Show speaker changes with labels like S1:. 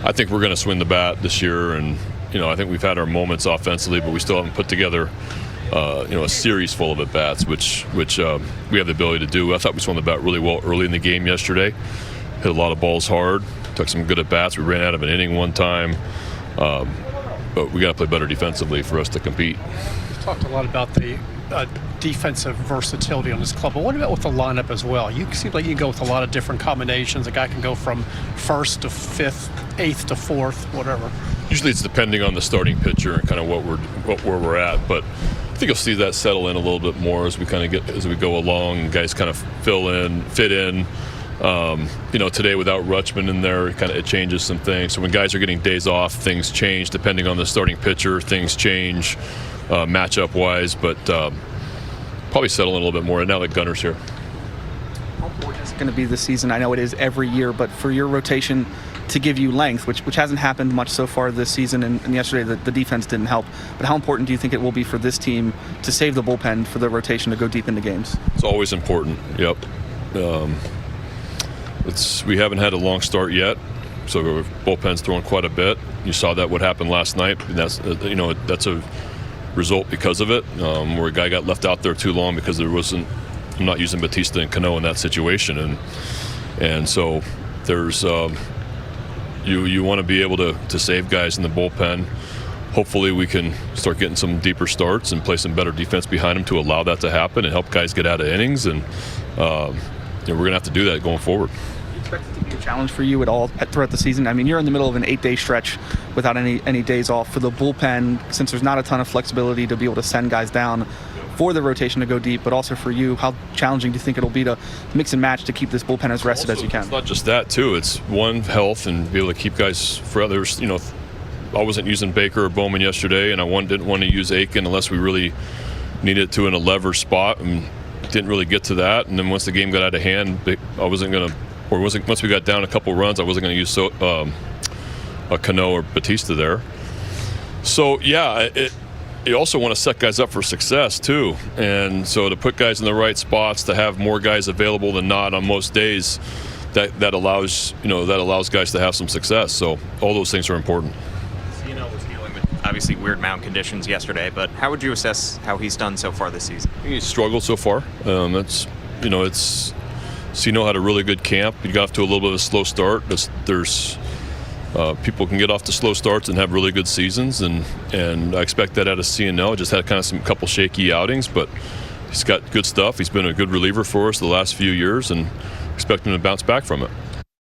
S1: I think we're going to swing the bat this year, and I think we've had our moments offensively, but we still haven't put together a series full of at-bats, which we have the ability to do. I thought we swung the bat really well early in the game yesterday. Hit a lot of balls hard, took some good at-bats. We ran out of an inning one time, but we got to play better defensively for us to compete.
S2: You've talked a lot about the defensive versatility on this club, but what about with the lineup as well? You seem like you can go with a lot of different combinations. A guy can go from first to fifth, eighth to fourth, whatever.
S1: Usually it's depending on the starting pitcher and kind of where we're at, but I think you'll see that settle in a little bit more as we go along, and guys kind of fit in. Today without Rutschman in there, it changes some things. So when guys are getting days off, things change depending on the starting pitcher. Things change matchup-wise, but probably settle in a little bit more. And now that Gunner's here.
S3: How important is it going to be this season? I know it is every year, but for your rotation to give you length, which hasn't happened much so far this season, and yesterday the defense didn't help. But how important do you think it will be for this team to save the bullpen for the rotation to go deep into games?
S1: It's always important. Yep. We haven't had a long start yet, so the bullpen's throwing quite a bit. You saw that what happened last night, and that's a result because of it, where a guy got left out there too long because I'm not using Batista and Cano in that situation, and so there's you want to be able to save guys in the bullpen. Hopefully we can start getting some deeper starts and play some better defense behind them to allow that to happen and help guys get out of innings, and we're going to have to do that going forward.
S3: Expect it to be a challenge for you at all throughout the season? I mean, you're in the middle of an 8-day stretch without any days off. For the bullpen, since there's not a ton of flexibility to be able to send guys down for the rotation to go deep, but also for you, how challenging do you think it'll be to mix and match to keep this bullpen as rested as you can?
S1: It's not just that, too. It's health and be able to keep guys for others. I wasn't using Baker or Bowman yesterday, and I didn't want to use Aiken unless we really needed to in a lever spot, and didn't really get to that. And then once the game got out of hand, once we got down a couple runs, I wasn't going to use a Cano or Batista there. So yeah, you also want to set guys up for success too, and so to put guys in the right spots, to have more guys available than not on most days, that allows guys to have some success. So all those things are important.
S4: Was dealing with obviously weird mound conditions yesterday, but how would you assess how he's done so far this season?
S1: I think he's struggled so far. Sino had a really good camp. He got off to a little bit of a slow start. There's people can get off to slow starts and have really good seasons, and I expect that out of CNL. Just had kind of a couple shaky outings, but he's got good stuff. He's been a good reliever for us the last few years, and expect him to bounce back from it.